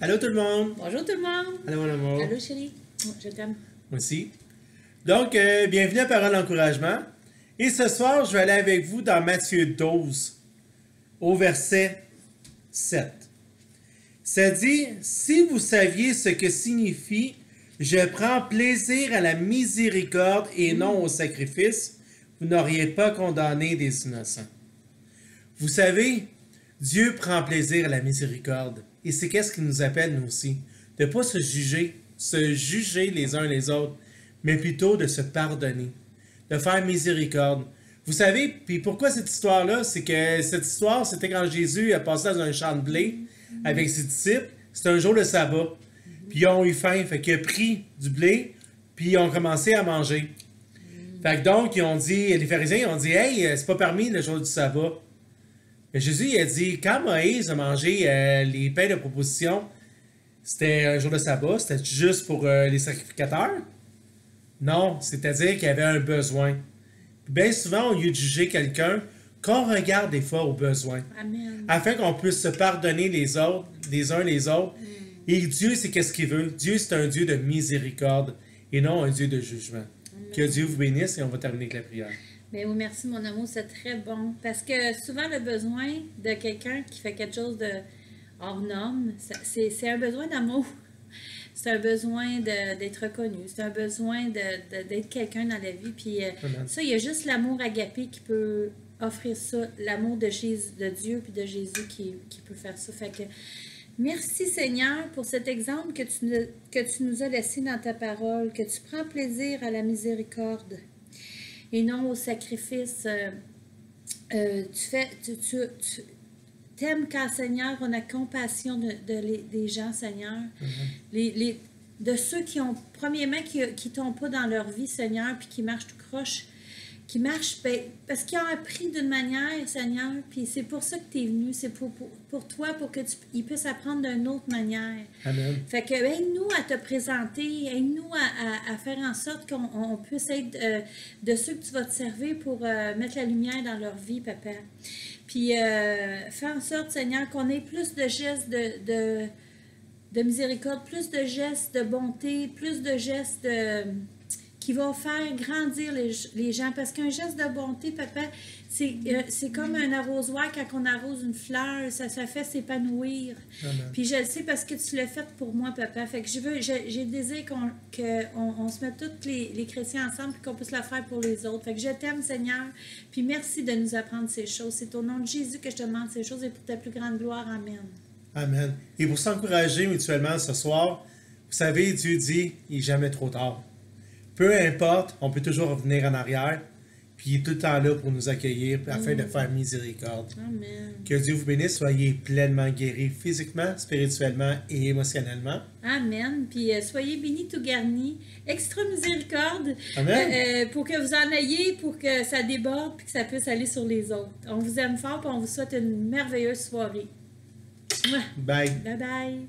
Allô tout le monde! Bonjour tout le monde! Allô mon amour! Allô chérie! Je t'aime. Moi aussi. Donc, bienvenue à Parole d'encouragement. Et ce soir, je vais aller avec vous dans Matthieu 12, au verset 7. Ça dit, « Si vous saviez ce que signifie « Je prends plaisir à la miséricorde et non au sacrifice », vous n'auriez pas condamné des innocents. » Vous savez, Dieu prend plaisir à la miséricorde. Et c'est qu'est-ce qu'il nous appelle, nous aussi. De ne pas se juger les uns les autres, mais plutôt de se pardonner, de faire miséricorde. Vous savez, puis pourquoi cette histoire-là? C'est que cette histoire, c'était quand Jésus a passé dans un champ de blé avec ses disciples. C'était un jour de sabbat. Puis ils ont eu faim, fait qu'il a pris du blé, puis ils ont commencé à manger. Fait que donc, ils ont dit, les pharisiens, ils ont dit, « Hey, c'est pas permis le jour du sabbat. » Mais Jésus, il a dit, quand Moïse a mangé les pains de proposition, c'était un jour de sabbat, c'était juste pour les sacrificateurs? Non, c'est-à-dire qu'il y avait un besoin. Puis bien souvent, au lieu de juger quelqu'un, qu'on regarde des fois au besoin. Amen. Afin qu'on puisse se pardonner les autres, les uns les autres. Et Dieu, c'est qu'est-ce qu'il veut? Dieu, c'est un Dieu de miséricorde et non un Dieu de jugement. Amen. Que Dieu vous bénisse et on va terminer avec la prière. Mais oui, merci mon amour, c'est très bon. Parce que souvent, le besoin de quelqu'un qui fait quelque chose de hors norme, c'est un besoin d'amour. C'est un besoin d'être reconnu. C'est un besoin d'être quelqu'un dans la vie. Puis ça, il y a juste l'amour agapé qui peut offrir ça. L'amour de Jésus, de Dieu puis de Jésus qui peut faire ça. Fait que merci Seigneur pour cet exemple que tu nous as laissé dans ta parole, que tu prends plaisir à la miséricorde et non au sacrifice. Tu t'aimes quand, Seigneur, on a compassion des gens, Seigneur. De ceux qui ont, premièrement, qui tombent pas dans leur vie, Seigneur, puis qui marchent tout croche, qui marchent parce qu'ils ont appris d'une manière, Seigneur, puis c'est pour ça que tu es venu, c'est pour toi, pour qu'ils puissent apprendre d'une autre manière. Amen. Fait que aide-nous à te présenter, aide-nous à faire en sorte qu'on puisse être de ceux que tu vas te servir pour mettre la lumière dans leur vie, Papa. Puis fais en sorte, Seigneur, qu'on ait plus de gestes de miséricorde, plus de gestes de bonté, plus de gestes qui vont faire grandir les gens. Parce qu'un geste de bonté, Papa, c'est comme un arrosoir quand on arrose une fleur, ça fait s'épanouir. Puis je le sais parce que tu l'as fait pour moi, Papa. Fait que j'ai le désir qu'on se mette tous les chrétiens ensemble et qu'on puisse le faire pour les autres. Fait que je t'aime, Seigneur. Puis merci de nous apprendre ces choses. C'est au nom de Jésus que je te demande ces choses et pour ta plus grande gloire. Amen. Amen. Et pour s'encourager mutuellement ce soir, vous savez, Dieu dit, il n'est jamais trop tard. Peu importe, on peut toujours revenir en arrière, puis il est tout le temps là pour nous accueillir afin de faire miséricorde. Amen. Que Dieu vous bénisse, soyez pleinement guéris physiquement, spirituellement et émotionnellement. Amen. Puis soyez bénis tout garnis. Extra miséricorde. Amen. Pour que vous en ayez, pour que ça déborde, puis que ça puisse aller sur les autres. On vous aime fort, puis on vous souhaite une merveilleuse soirée. Bye. Bye bye.